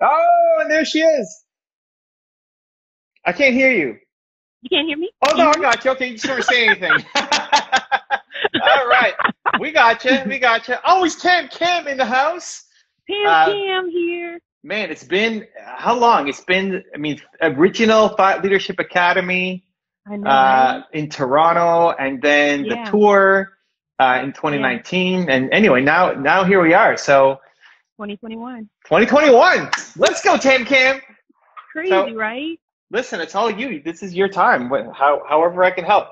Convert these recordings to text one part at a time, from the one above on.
Oh, and there she is. I can't hear you. You can't hear me? Oh, Can you no, I hear me? got you. Okay, you just weren't saying anything. All right. We got you. We got you. Oh, it's Cam in the house. Pam Uh, Cam here. man, it's been how long? It's been, original Thought Leadership Academy I know, right? in Toronto, and then the Yeah, tour in yeah. 2019. And anyway, now here we are. So 2021. 2021. Let's go, Cam. So Crazy, right? listen, it's all you. This is your time. However I can help.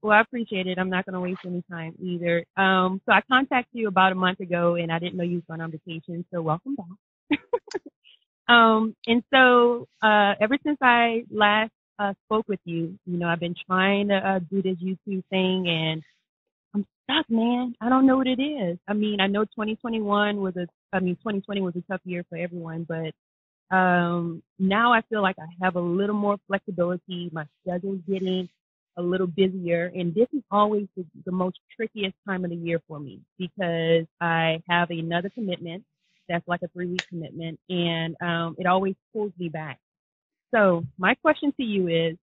Well, I appreciate it. I'm not going to waste any time either. So I contacted you about a month ago, and I didn't know you was going on vacation. So welcome back. And so ever since I last spoke with you, I've been trying to do this YouTube thing, and I'm stuck, man. I don't know what it is. I mean, I know 2020 was a tough year for everyone, but now I feel like I have a little more flexibility. My schedule's getting a little busier, and this is always the most trickiest time of the year for me because I have another commitment that's like a 3-week commitment, and it always pulls me back. So my question to you is,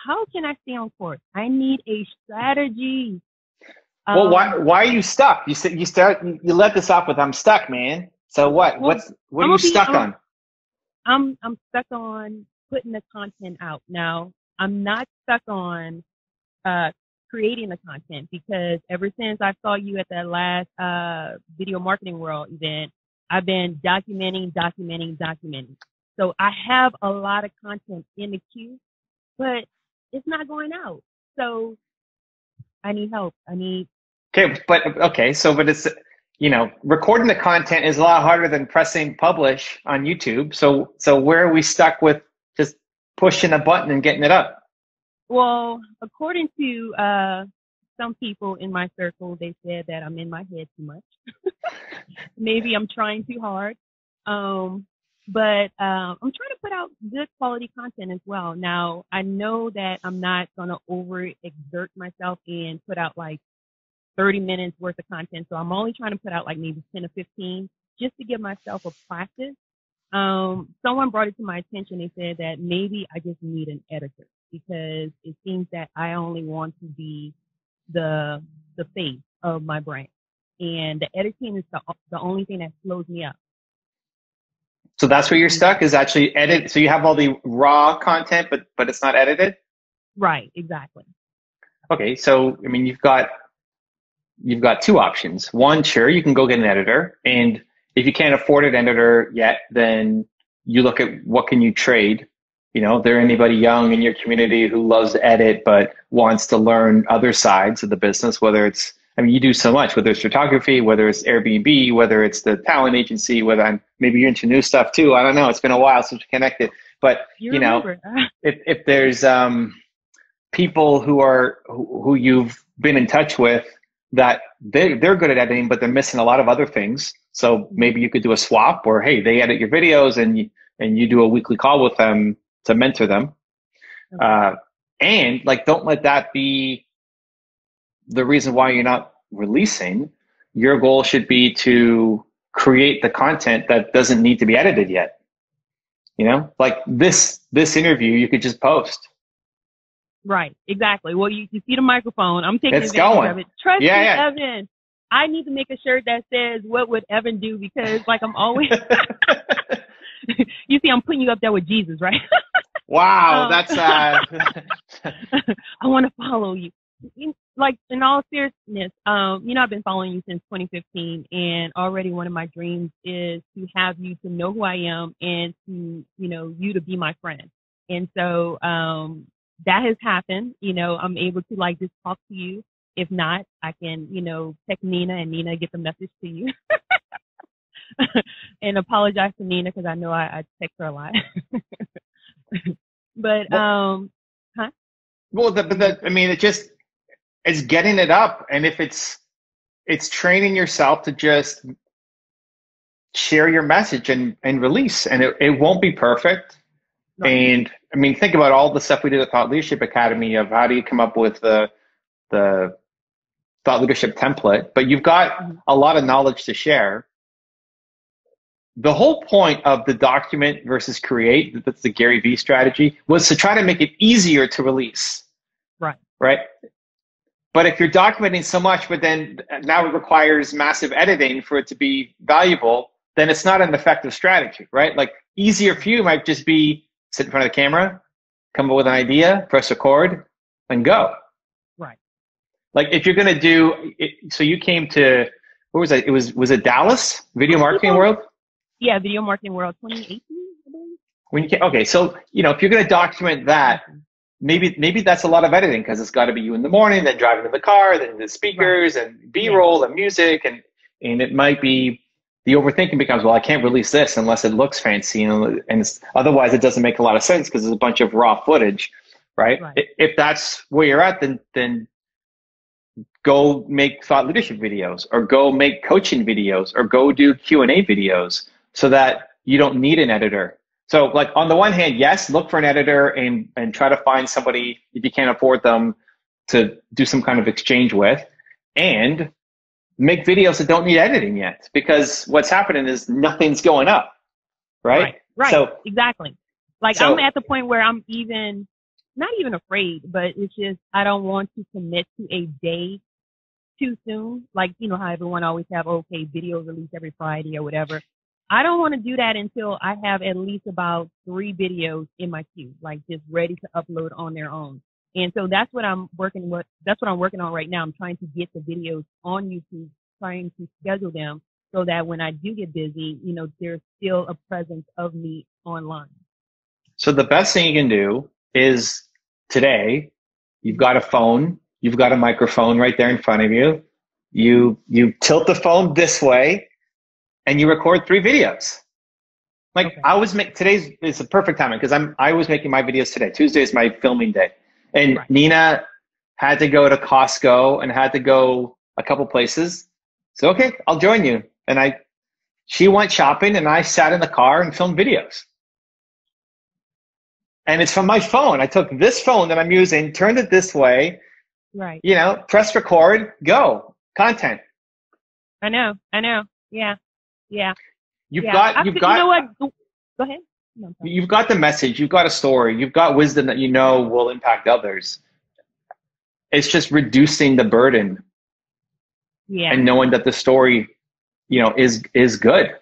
how can I stay on course? I need a strategy. Well, why Um, why are you stuck? You said you let this off with "I'm stuck, man." So what? well, What are I'm you gonna be stuck on? I'm stuck on putting the content out. Now, I'm not stuck on uh creating the content because ever since I saw you at that last video marketing world event, I've been documenting. So I have a lot of content in the queue, but it's not going out. So I need help. I need But it's recording the content is a lot harder than pressing publish on YouTube. So where are we stuck with just pushing a button and getting it up? well, according to some people in my circle, they said that I'm in my head too much. Maybe I'm trying too hard. Um, but I'm trying to put out good quality content as well. Now, I know that I'm not going to overexert myself and put out like 30 minutes worth of content. So I'm only trying to put out like maybe 10 or 15 just to give myself a practice. Someone brought it to my attention. They said that maybe I just need an editor because it seems that I only want to be the face of my brand, and the editing is the only thing that slows me up. So that's where you're stuck is actually edit. So you have all the raw content, but it's not edited. Right, exactly. Okay, so you've got two options. One, sure, you can go get an editor, and if you can't afford an editor yet, then you look at what can you trade. There anybody young in your community who loves to edit but wants to learn other sides of the business, whether it's, you do so much, whether it's photography, whether it's Airbnb, whether it's the talent agency, maybe you're into new stuff too. I don't know. It's been a while since we connected, but You remember? if there's people who you've been in touch with that they're good at editing, but they're missing a lot of other things. So maybe you could do a swap, or hey, they edit your videos and you do a weekly call with them to mentor them. Okay. Uh, and like, don't let that be the reason why you're not releasing. Your goal should be to create the content that doesn't need to be edited yet. Like this interview, you could just post. Right, exactly. Well, you see the microphone. I'm taking It's advantage going. of it. Trust Yeah, me, yeah. Evan. I need to make a shirt that says, "What would Evan do?" Because, like, I'm always. You see, I'm putting you up there with Jesus, right? Wow, um, that's I want to follow you. Like, in all seriousness, I've been following you since 2015, and already one of my dreams is to have you to know who I am and to, you to be my friend. And so, that has happened. I'm able to like just talk to you. If not, I can, text Nina and Nina get the message to you and apologize to Nina because I know I text her a lot. But, well, huh? it's getting it up, and if it's training yourself to just share your message and release, and it won't be perfect. Right. And think about all the stuff we did at Thought Leadership Academy of how do you come up with the thought leadership template, but you've got a lot of knowledge to share. the whole point of the document versus create, that's the Gary Vee strategy, was to try to make it easier to release. Right. Right. But if you're documenting so much, but then now it requires massive editing for it to be valuable, then it's not an effective strategy, right? Like easier for you might just be sit in front of the camera, come up with an idea, press record, and go. Right. Like if you're going to do it, so you came to, what was it? Was it Dallas Video Marketing World? Yeah, Video Marketing World 2018, I believe. When you came, okay, so if you're going to document that, maybe that's a lot of editing because it's got to be you in the morning, then driving to the car, then the speakers and B-roll and music, and it might be the overthinking becomes, well, I can't release this unless it looks fancy, and otherwise it doesn't make a lot of sense because there's a bunch of raw footage, right? If that's where you're at, then go make thought leadership videos, or go make coaching videos, or go do Q&A videos, so that you don't need an editor. So like on the one hand, yes, look for an editor and try to find somebody, if you can't afford them, to do some kind of exchange with, and make videos that don't need editing yet, because what's happening is nothing's going up, right? Right. So, exactly. Like I'm at the point where I'm not even afraid, but it's just, I don't want to commit to a day too soon. Like, how everyone always have, okay, video release every Friday or whatever. I don't want to do that until I have at least about 3 videos in my queue, like just ready to upload on their own. And so that's what I'm working with. That's what I'm working on right now. I'm trying to get the videos on YouTube, trying to schedule them so that when I do get busy, there's still a presence of me online. So the best thing you can do is today, you've got a phone, you've got a microphone right there in front of you. You tilt the phone this way, and you record 3 videos. Like okay. Today's is a perfect timing because I was making my videos today. Tuesday is my filming day. And Nina had to go to Costco and had to go a couple places. So, okay, I'll join you. And she went shopping and I sat in the car and filmed videos. And it's from my phone. I took this phone that I'm using, turned it this way, right? Press record, go, content. I know. Yeah. You've got. You know what? Go ahead. No, you've got the message. You've got a story. You've got wisdom that will impact others. It's just reducing the burden. Yeah. And knowing that the story, is good.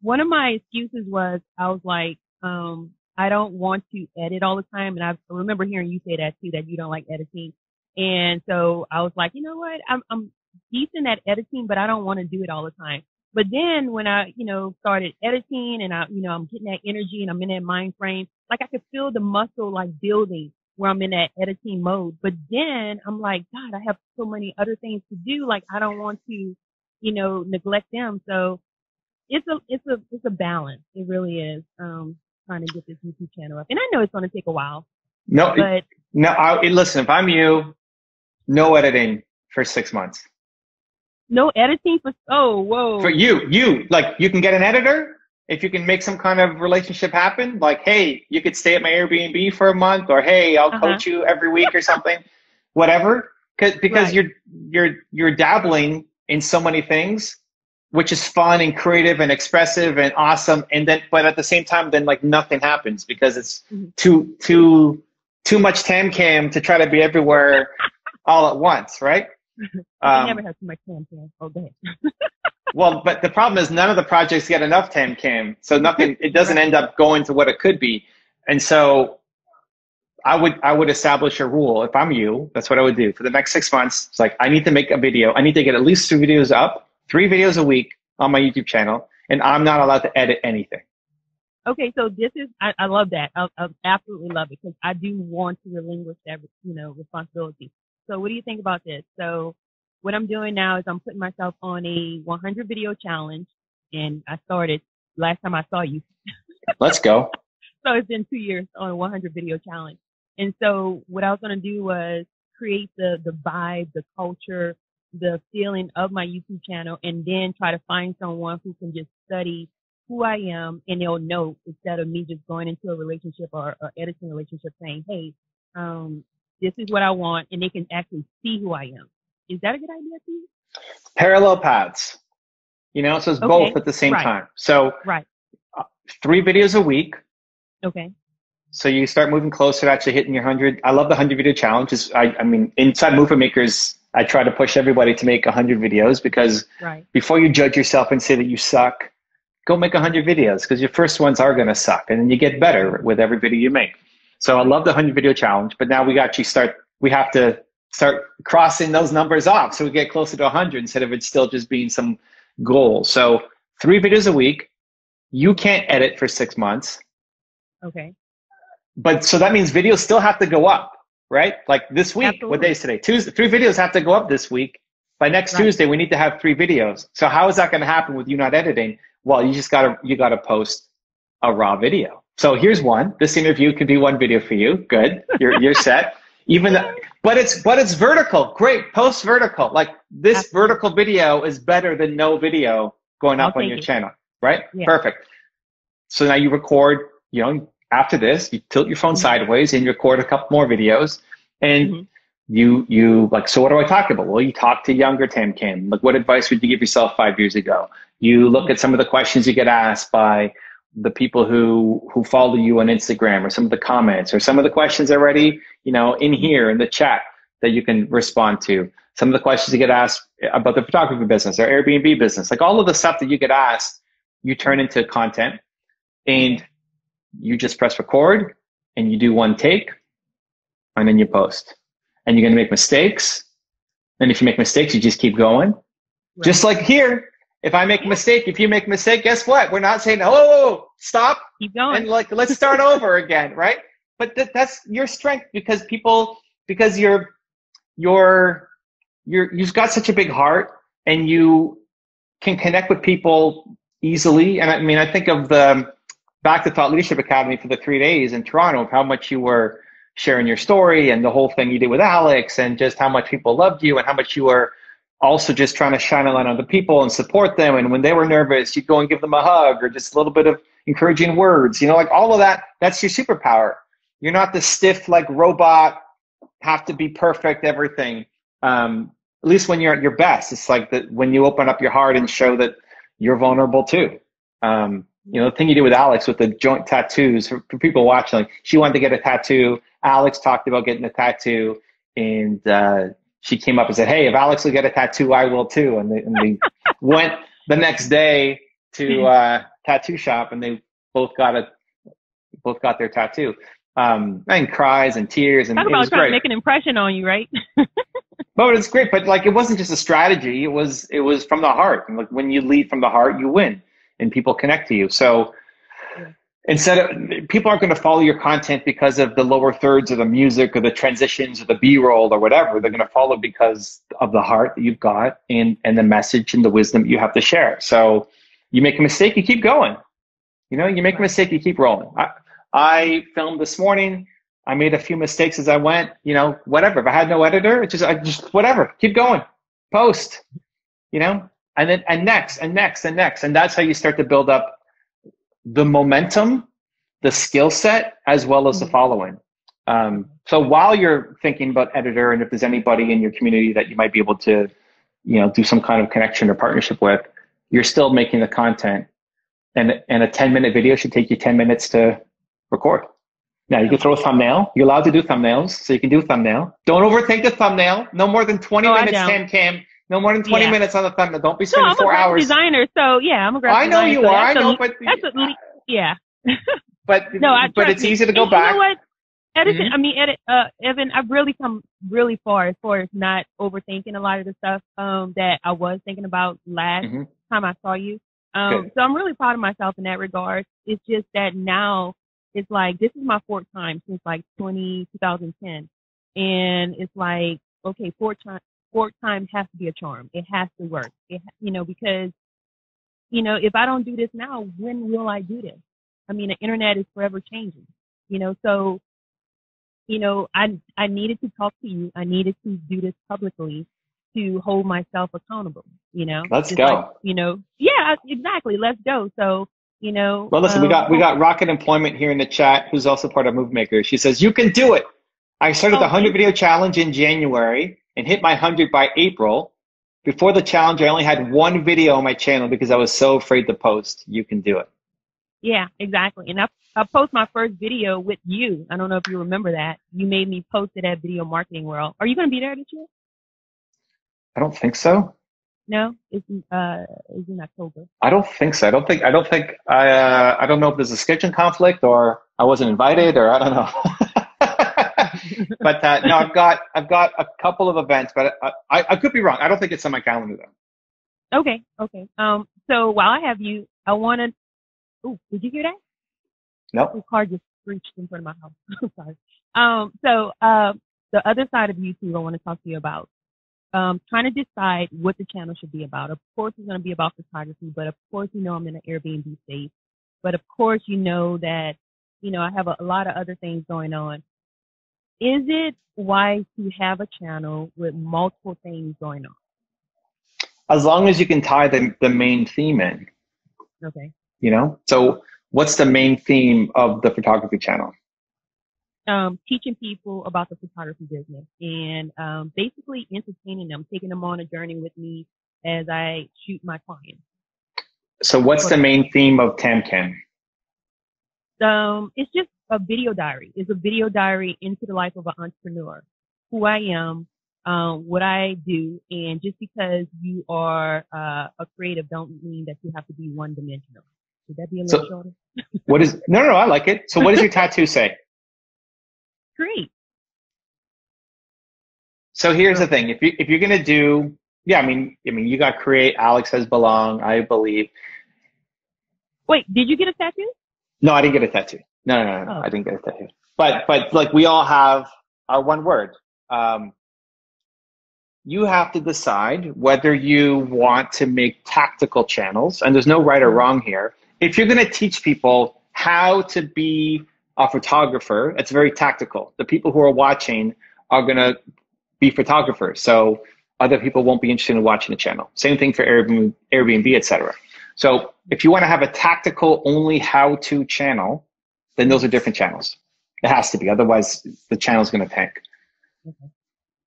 One of my excuses was I was like, I don't want to edit all the time, and I remember hearing you say that too, that you don't like editing. And so I was like, you know what? I'm decent at editing, but I don't want to do it all the time. But then when I, started editing and I'm getting that energy and I'm in that mind frame, like I could feel the muscle like building where I'm in that editing mode. But then I'm like, God, I have so many other things to do. Like I don't want to, neglect them. So it's a balance. It really is. Trying to get this YouTube channel up. And I know it's going to take a while. Listen, if I'm you, no editing for 6 months. No editing whoa. For you can get an editor if you can make some kind of relationship happen. Like, hey, you could stay at my Airbnb for a month, or hey, I'll coach you every week or something, whatever. Because you're dabbling in so many things, which is fun and creative and expressive and awesome. And then, but at the same time, then like nothing happens because it's too much tam to try to be everywhere all at once, right? I never had too much tam. Oh, go ahead. Well, but the problem is none of the projects get enough tam, so nothing. It doesn't end up going to what it could be. And so, I would establish a rule. If I'm you, that's what I would do for the next 6 months. It's like I need to make a video. I need to get at least 2 videos up, 3 videos a week on my YouTube channel, and I'm not allowed to edit anything. Okay, so this is I love that. I absolutely love it because I do want to relinquish that responsibility. So what do you think about this? So what I'm doing now is I'm putting myself on a 100 video challenge, and I started last time I saw you. Let's go. So it's been 2 years on a 100 video challenge. And so what I was going to do was create the vibe, the culture, the feeling of my YouTube channel, and then try to find someone who can just study who I am, and they'll know instead of me just going into a relationship or editing a relationship saying, hey, this is what I want, and they can actually see who I am. Is that a good idea to you? Parallel paths. You know, so it's Okay. both at the same Right. time. So Right. 3 videos a week. Okay. So you start moving closer to actually hitting your 100. I love the 100 video challenge. I mean, inside Movement Makers, I try to push everybody to make 100 videos because Right. before you judge yourself and say that you suck, go make 100 videos because your first ones are going to suck. And then you get better with every video you make. So I love the 100 video challenge, but now we have to start crossing those numbers off so we get closer to 100 instead of it still just being some goal. So 3 videos a week. You can't edit for 6 months. Okay. But so that means videos still have to go up, right? Like this week, Absolutely. what day is today? Tuesday. 3 videos have to go up this week. By next Right. Tuesday, we need to have 3 videos. So how is that going to happen with you not editing? Well, you gotta post a raw video. So here's one. This interview could be one video for you. Good. You're set. But it's vertical. Great. Post vertical. Like this Absolutely. vertical video is better than no video going up on your channel, right? Yeah. Perfect. So now you record, after this, you tilt your phone sideways and you record a couple more videos. And you like, so what do I talk about? Well, you talk to younger Tam Kim. Like, what advice would you give yourself 5 years ago? You look at some of the questions you get asked by the people who follow you on Instagram, or some of the comments, or some of the questions already, in here in the chat that you can respond to. Some of the questions you get asked about the photography business or Airbnb business, like all of the stuff that you get asked, you turn into content, and you just press record and you do one take and then you post. And you're going to make mistakes. And if you make mistakes, you just keep going. Right. Just like here, if I make a mistake, if you make a mistake, guess what? We're not saying, oh, stop. Keep going. And like, let's start over again, right? But that's your strength because you've got such a big heart and you can connect with people easily. And I mean, I think of the Back to Thought Leadership Academy for the 3 days in Toronto, of how much you were sharing your story and the whole thing you did with Alex, and just how much people loved you and how much you were also just trying to shine a light on the people and support them. And when they were nervous, you'd go and give them a hug or just a little bit of encouraging words, like all of that. That's your superpower. You're not the stiff, like robot, have to be perfect, everything. At least when you're at your best, it's like that when you open up your heart and show that you're vulnerable too. The thing you did with Alex with the joint tattoos, for people watching, like she wanted to get a tattoo. Alex talked about getting a tattoo, and she came up and said, hey, if Alex will get a tattoo, I will too. And they went the next day to tattoo shop, and they both got their tattoo. And cries and tears, and talk about trying to make an impression on you, right? But it's great. But like, it wasn't just a strategy; it was from the heart. And like, when you lead from the heart, you win, and people connect to you. So people aren't going to follow your content because of the lower thirds or the music or the transitions or the B-roll or whatever. They're going to follow because of the heart that you've got and the message and the wisdom you have to share. So you make a mistake, you keep going. You make a mistake, you keep rolling. I filmed this morning. I made a few mistakes as I went, whatever. If I had no editor, I just whatever, keep going, post, and next. And that's how you start to build up the momentum, the skill set, as well as the following. So while you're thinking about editor, and if there's anybody in your community that you might be able to, do some kind of connection or partnership with, you're still making the content. And a 10-minute video should take you 10 minutes to record. Now you can throw a thumbnail. You're allowed to do thumbnails, so you can do a thumbnail. Don't overthink the thumbnail. No more than 20 minutes, Cam. No more than 20 minutes on the thumbnail. Don't be spending 4 hours. I'm a graphic designer, so yeah, I'm a graphic designer. I know you are. I know, but yeah. But it's easy to go back. You know what? Evan, I've really come really far as not overthinking a lot of the stuff that I was thinking about last time I saw you. So I'm really proud of myself in that regard. It's just that now it's like, this is my 4th time since like 2010. And it's like, okay, 4th time has to be a charm. It has to work. Because, if I don't do this now, when will I do this? I mean, the internet is forever changing, so, I needed to talk to you. I needed to do this publicly to hold myself accountable, Let's go. Like, yeah, exactly. Let's go. So, Well, listen, we got Rocket Employment here in the chat, who's also part of Move Maker. She says, you can do it. I started the 100 video challenge in January and hit my 100 by April. Before the challenge, I only had one video on my channel because I was so afraid to post. You can do it. Yeah, exactly. And I post my first video with you. I don't know if you remember that. You made me post it at Video Marketing World. Are you going to be there this year? I don't think so. No, it's in October. I don't think so. I don't know if there's a scheduling conflict or I wasn't invited or I don't know. But no, I've got a couple of events, but I could be wrong. I don't think it's on my calendar though. Okay. So while I have you, I want to. Oh, did you hear that? Nope. The car just screeched in front of my house. I'm sorry. So the other side of YouTube I want to talk to you about. Trying to decide what the channel should be about. Of course, it's going to be about photography, but of course, I'm in an Airbnb space. But of course, that, I have a lot of other things going on. Is it wise to have a channel with multiple things going on? As long as you can tie the main theme in. Okay. So what's the main theme of the photography channel? Teaching people about the photography business and basically entertaining them, taking them on a journey with me as I shoot my clients. So what's the main theme of TamCam? It's just a video diary. It's a video diary into the life of an entrepreneur, who I am, what I do, and just because you are a creative don't mean that you have to be one-dimensional. Should that be a little shorter? No, I like it. So what does your tattoo say? Great. So here's the thing. If you're gonna do, I mean you got create, Alex has belong, I believe. Wait, did you get a tattoo? No, I didn't get a tattoo. No, Oh. I didn't get a tattoo. But like we all have our one word. You have to decide whether you want to make tactical channels, and there's no right or wrong here. If you're gonna teach people how to be a photographer, it's very tactical. The people who are watching are going to be photographers. So other people won't be interested in watching the channel. Same thing for Airbnb, etc. So if you want to have a tactical only how-to channel, then those are different channels. It has to be. Otherwise, the channel is going to tank. Okay.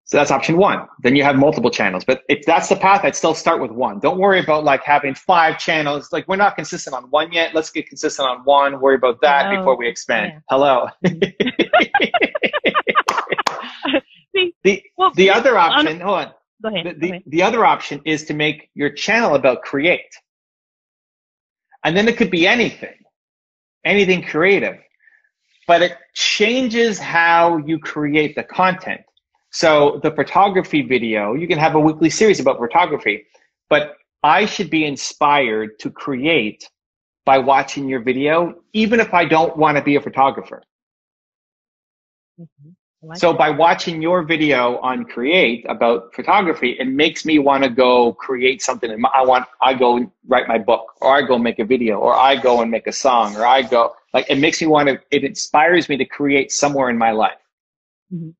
So that's option one. Then you have multiple channels. But if that's the path, I'd still start with one. Don't worry about like having 5 channels. Like we're not consistent on one yet. Let's get consistent on one. Worry about that before we expand. Yeah. Hello. The other option, hold on. Go ahead. The other option is to make your channel about create. And then it could be anything creative. But it changes how you create the content. So the photography video, you can have a weekly series about photography, but I should be inspired to create by watching your video, even if I don't want to be a photographer. So by watching your video on create about photography, it makes me want to go create something. And I go write my book, or I go make a video, or I go and make a song, or it makes me want to, it inspires me to create somewhere in my life. Mm-hmm.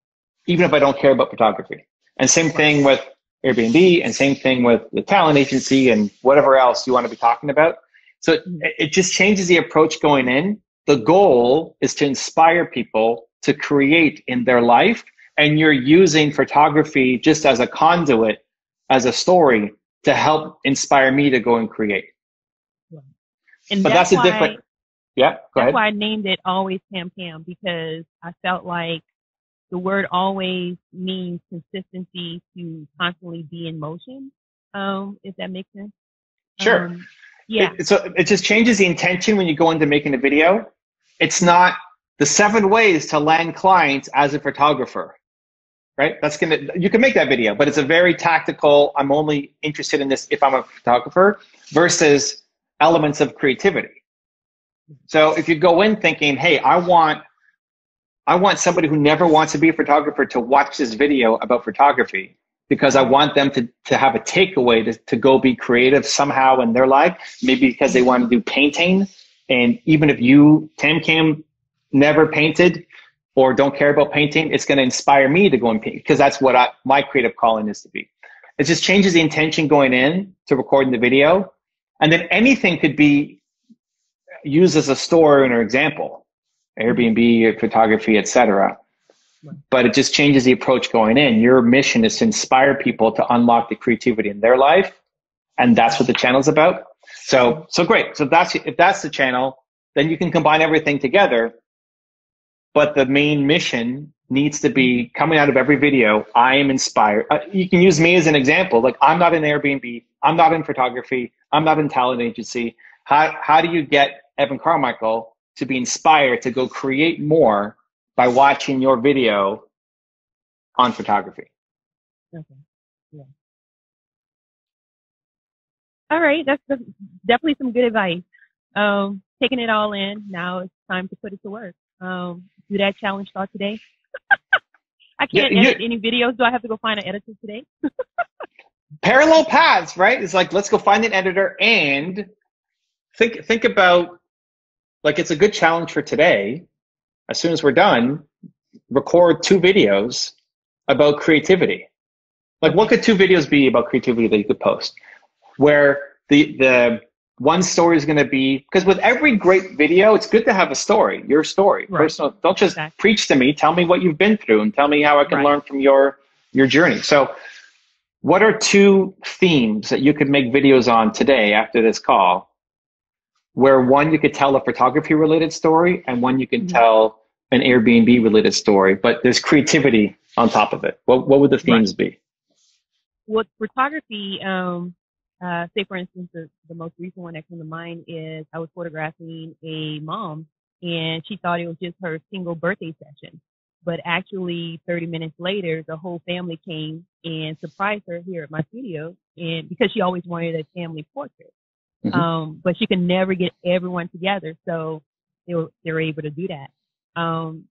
Even if I don't care about photography. And same thing with Airbnb, and same thing with the talent agency and whatever else you want to be talking about. So it just changes the approach going in. The goal is to inspire people to create in their life, and you're using photography just as a conduit, as a story to help inspire me to go and create. And but that's a different, go ahead. That's why I named it Always TamCam, because I felt like the word always means consistency, to constantly be in motion, if that makes sense. Sure. Yeah. So it just changes the intention when you go into making a video. It's not the 7 ways to land clients as a photographer, right? You can make that video, but it's a very tactical, I'm only interested in this if I'm a photographer, versus elements of creativity. So if you go in thinking, hey, I want somebody who never wants to be a photographer to watch this video about photography, because I want them to have a takeaway to go be creative somehow in their life, maybe because they want to do painting. And even if you, TamCam, never painted or don't care about painting, it's going to inspire me to go and paint, because that's what my creative calling is to be. It just changes the intention going in to recording the video. And then anything could be used as a story or an example. Airbnb, photography, etc. Right. but it just changes the approach going in. Your mission is to inspire people to unlock the creativity in their life. And that's what the channel's about. So great. So if that's the channel, then you can combine everything together. But the main mission needs to be coming out of every video. I am inspired. You can use me as an example. Like, I'm not in Airbnb. I'm not in photography. I'm not in talent agency. How do you get Evan Carmichael to be inspired to go create more by watching your video on photography? Okay. Yeah. All right. That's definitely some good advice. Taking it all in. Now it's time to put it to work. Do that challenge start today? I can't edit any videos. Do I have to go find an editor today? Parallel paths, right? It's like, let's go find an editor and think about, like, it's a good challenge for today. As soon as we're done, record 2 videos about creativity. Like, what could 2 videos be about creativity that you could post? Where the one story is going to be, because with every great video, it's good to have a story, your story, right. Personal. Don't just preach to me. Tell me what you've been through and tell me how I can learn from your journey. So what are 2 themes that you could make videos on today after this call, where one, you could tell a photography related story and one you can tell an Airbnb related story, but there's creativity on top of it? What would the themes be? With photography, say for instance, the most recent one that came to mind is I was photographing a mom and she thought it was just her single birthday session. But actually 30 minutes later, the whole family came and surprised her here at my studio, and because she always wanted a family portrait. But she could never get everyone together. So they were able to do that. I'm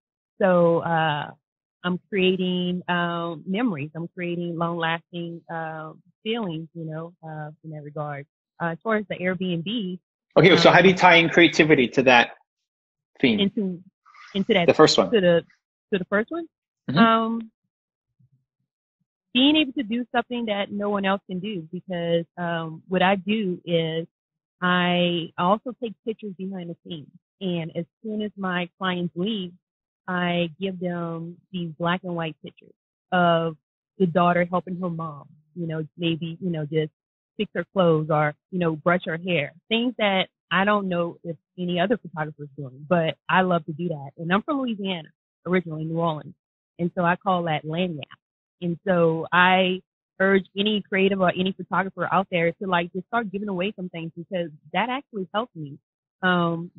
creating memories. I'm creating long-lasting feelings, in that regard. As far as the Airbnb. Okay, so how do you tie in creativity to that theme? Into that. The first one. To the first one. Being able to do something that no one else can do, because what I do is I also take pictures behind the scenes. And as soon as my clients leave, I give them these black and white pictures of the daughter helping her mom, maybe, just fix her clothes or, brush her hair. Things that I don't know if any other photographer is doing, but I love to do that. And I'm from Louisiana, originally New Orleans. And so I call that lanyard. And so I urge any creative or any photographer out there to just start giving away some things, because that actually helps me.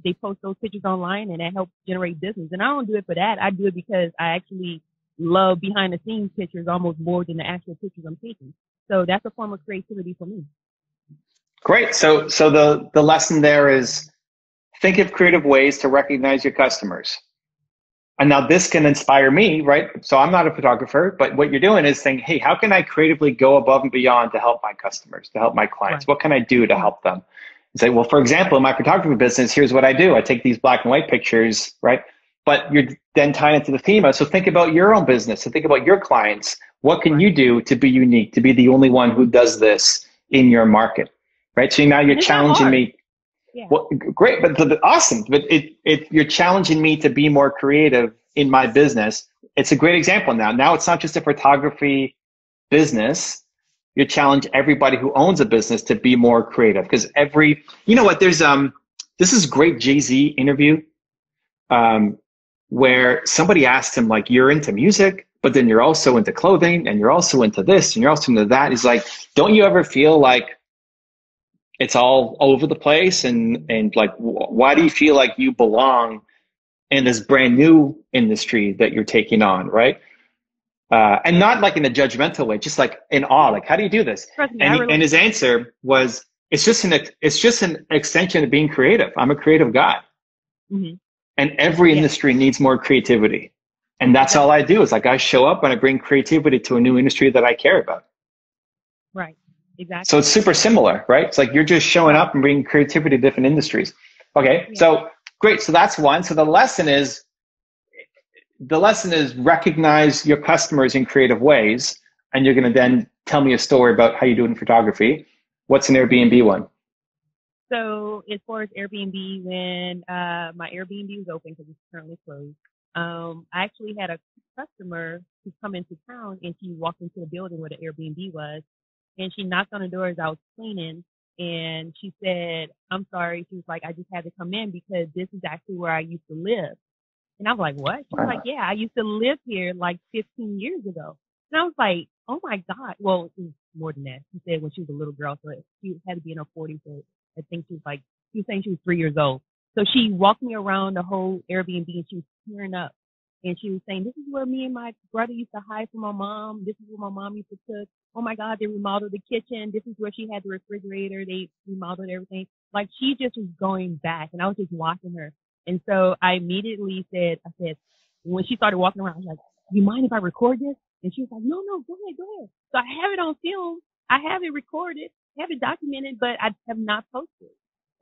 They post those pictures online and that helps generate business. And I don't do it for that. I do it because I actually love behind the scenes pictures almost more than the actual pictures I'm taking. So that's a form of creativity for me. Great. So the lesson there is, think of creative ways to recognize your customers. And now this can inspire me, right? So I'm not a photographer, but what you're doing is saying, hey, how can I creatively go above and beyond to help my customers, to help my clients? What can I do to help them? Say, well, for example, in my photography business, here's what I do. I take these black and white pictures, right? But you're then tying it to the theme. So think about your own business and think about your clients. What can you do to be unique, to be the only one who does this in your market, right? So now you're challenging me. Yeah. Well, great, but awesome. But you're challenging me to be more creative in my business. It's a great example now. Now it's not just a photography business. You challenge everybody who owns a business to be more creative, because there's this is great Jay-Z interview where somebody asked him, like, you're into music, but then you're also into clothing and you're also into this and you're also into that. He's like, don't you ever feel like it's all over the place? And like, why do you feel like you belong in this brand new industry that you're taking on, right? And not like in a judgmental way, just like in awe, like, how do you do this? And his answer was, it's just an extension of being creative. I'm a creative guy. And every industry needs more creativity. And that's all I do, is like, I show up and I bring creativity to a new industry that I care about. Right. Exactly. So it's super similar, right? It's like you're just showing up and bringing creativity to different industries. Okay. So great. So that's one. So the lesson is recognize your customers in creative ways, and you're going to then tell me a story about how you do it in photography. What's an Airbnb one? So as far as Airbnb, when my Airbnb was open, because it's currently closed, I actually had a customer who come into town, and she walked into the building where the Airbnb was, and she knocked on the door as I was cleaning, and she said, "I'm sorry." She was like, "I just had to come in because this is actually where I used to live." And I was like, "What?" She was like, Wow. "Yeah, I used to live here like 15 years ago." And I was like, "Oh my God." Well, it was more than that. She said when she was a little girl, so she had to be in her 40s. So I think she was saying she was 3 years old. So she walked me around the whole Airbnb and she was tearing up. And she was saying, "This is where me and my brother used to hide from my mom. This is where my mom used to cook. Oh my God, they remodeled the kitchen. This is where she had the refrigerator. They remodeled everything." Like she just was going back and I was just watching her. And so I immediately I said, when she started walking around, I was like, "You mind if I record this?" And she was like, "No, no, go ahead, go ahead." So I have it on film. I have it recorded, I have it documented, but I have not posted.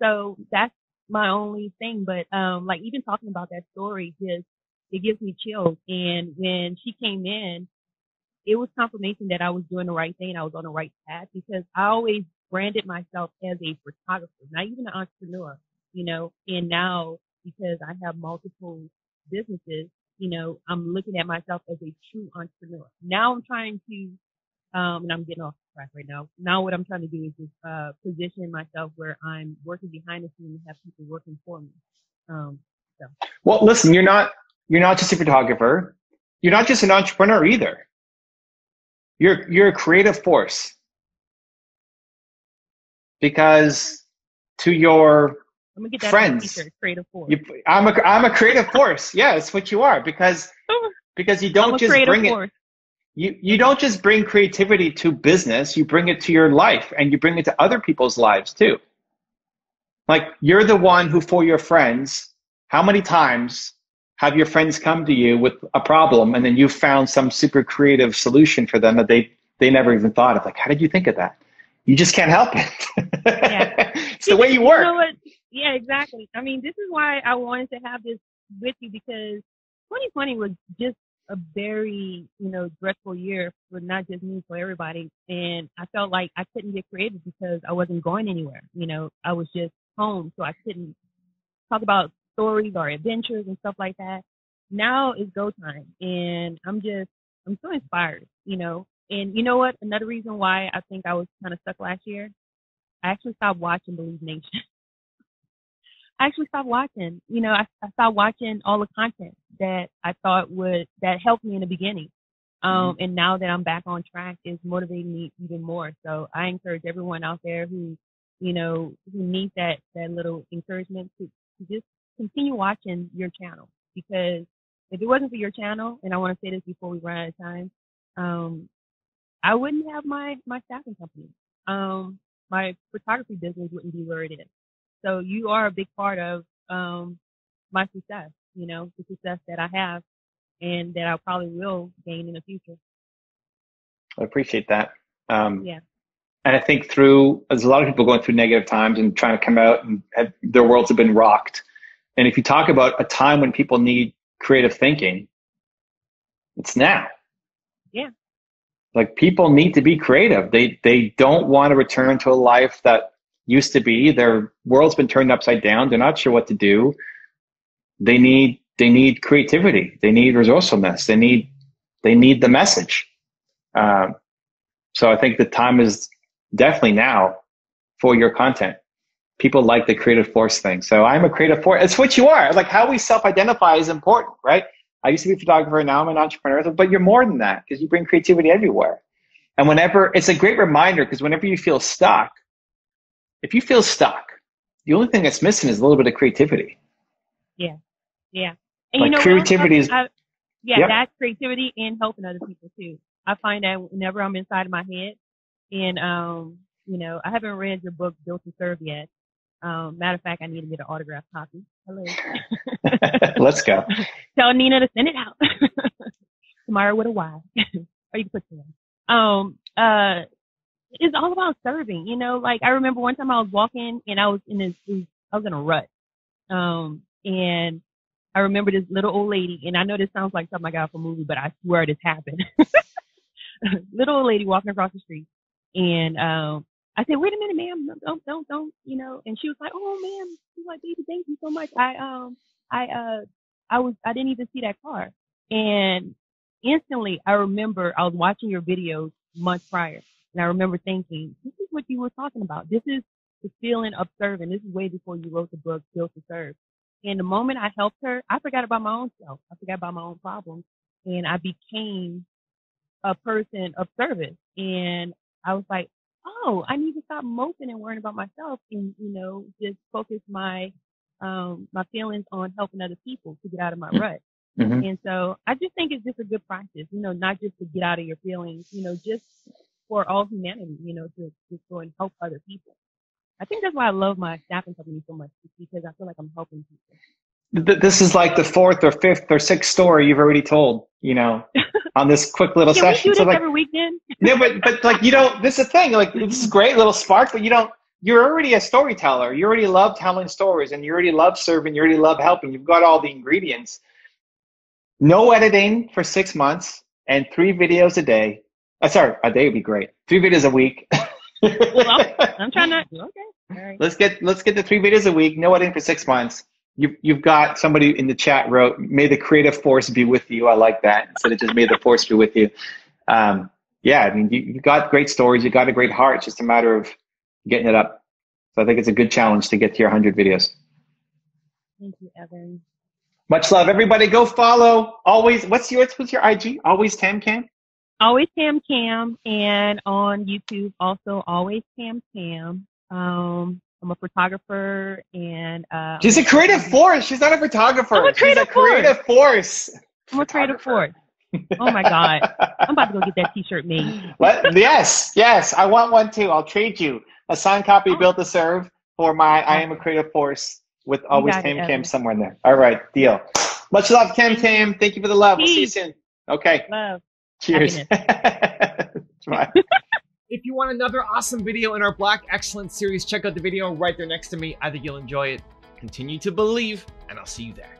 So that's my only thing. But like even talking about that story, just it gives me chills. And when she came in, it was confirmation that I was doing the right thing. I was on the right path because I always branded myself as a photographer, not even an entrepreneur, and now because I have multiple businesses, I'm looking at myself as a true entrepreneur. Now I'm trying to, and I'm getting off track right now. Now what I'm trying to do is just, position myself where I'm working behind the scenes and have people working for me. Um, so Well, listen, you're not just a photographer. You're not just an entrepreneur either. You're a creative force because to your I'm gonna get that on a friends, t-shirt, creative force. you, I'm a creative force. Yeah, it's what you are because you I'm don't a just creative bring it. force. You don't just bring creativity to business. You bring it to your life and you bring it to other people's lives too. Like you're the one who, for your friends, how many times have your friends come to you with a problem and then you found some super creative solution for them that they never even thought of? Like, how did you think of that? You just can't help it. Yeah. It's the way you You work. know what? Yeah, exactly. I mean, this is why I wanted to have this with you because 2020 was just a very, dreadful year for not just me, for everybody. And I felt like I couldn't get creative because I wasn't going anywhere. I was just home, so I couldn't talk about stories or adventures and stuff like that. Now is go time, and I'm so inspired. And you know what? Another reason why I think I was kind of stuck last year, I actually stopped watching Believe Nation. I actually stopped watching. I stopped watching all the content that I thought that helped me in the beginning. And now that I'm back on track, is motivating me even more. So I encourage everyone out there who needs that little encouragement to just continue watching your channel. Because if it wasn't for your channel, and I want to say this before we run out of time, um, I wouldn't have my staffing company. My photography business wouldn't be where it is. So you are a big part of my success, the success that I have and that I probably will gain in the future. I appreciate that. Um, Yeah. and I think there's a lot of people going through negative times and trying to come out and their worlds have been rocked. And if you talk about a time when people need creative thinking, it's now. Yeah. Like people need to be creative. They don't want to return to a life that used to be. Their world's been turned upside down. They're not sure what to do. They need creativity. They need resourcefulness. They need the message. Um, so I think the time is definitely now for your content. People like the creative force thing. So I'm a creative force. It's what you are. Like how we self-identify is important, right? I used to be a photographer. Now I'm an entrepreneur, but you're more than that because you bring creativity everywhere. And whenever it's a great reminder, because whenever you feel stuck, if you feel stuck, the only thing that's missing is a little bit of creativity. Yeah. Yeah. And you Like know what else? creativity is, Yeah, yep. that's creativity and helping other people too. I find that whenever I'm inside of my head and, I haven't read your book, Built to Serve yet. Matter of fact, I need to get an autographed copy. Hello. Let's go. Tell Nina to send it out tomorrow with a Y. Or you can put it in. It's all about serving, like I remember one time I was walking and I was in a rut. And I remember this little old lady, and I know this sounds like something I got from a movie, but I swear this happened. Little old lady walking across the street, and I said, "Wait a minute, ma'am, don't," And she was like, "Oh, ma'am," she's like, "Baby, thank you so much. I I didn't even see that car. And instantly I remember I was watching your videos months prior, and I remember thinking, this is what you were talking about. This is the feeling of serving. This is way before you wrote the book, Built to Serve. And the moment I helped her, I forgot about my own self. I forgot about my own problems. And I became a person of service. And I was like, oh, I need to stop moping and worrying about myself and, just focus my feelings on helping other people to get out of my rut. Mm-hmm. And so I just think it's just a good practice, not just to get out of your feelings, just for all humanity, to go and help other people. I think that's why I love my staffing company so much, because I feel like I'm helping people. This is like the fourth or fifth or sixth story you've already told, on this quick little Can session. We do this every weekend? No, but like, this is the thing, like, this is great little spark, but you're already a storyteller. You already love telling stories, and you already love serving. You already love helping. You've got all the ingredients. No editing for 6 months and 3 videos a day. Sorry, a day would be great. 3 videos a week. Well, I'm trying to. Okay. All right. Let's get the 3 videos a week. No editing for 6 months. You've got somebody in the chat wrote, "May the creative force be with you." I like that, instead of just "May the force be with you." Yeah, I mean, you got great stories. You got a great heart. It's just a matter of getting it up. So I think it's a good challenge to get to your 100 videos. Thank you, Evan. Much love, everybody. Go follow. Always. What's your IG? Always Tam Cam. Always Tam Cam, and on YouTube also Always Tam Cam. I'm a photographer, and she's a creative force. She's not a photographer. She's a creative force. I'm a creative force. Oh my God. I'm about to go get that t-shirt made. Yes. I want one too. I'll trade you a signed copy Built to Serve for my I Am a Creative Force with Always Tam Cam somewhere in there. All right, deal. Much love, Tam Cam. Thank you for the love. We'll see you soon. Okay. Love. Cheers. Bye. If you want another awesome video in our Black Excellence series, check out the video right there next to me. I think you'll enjoy it. Continue to believe, and I'll see you there.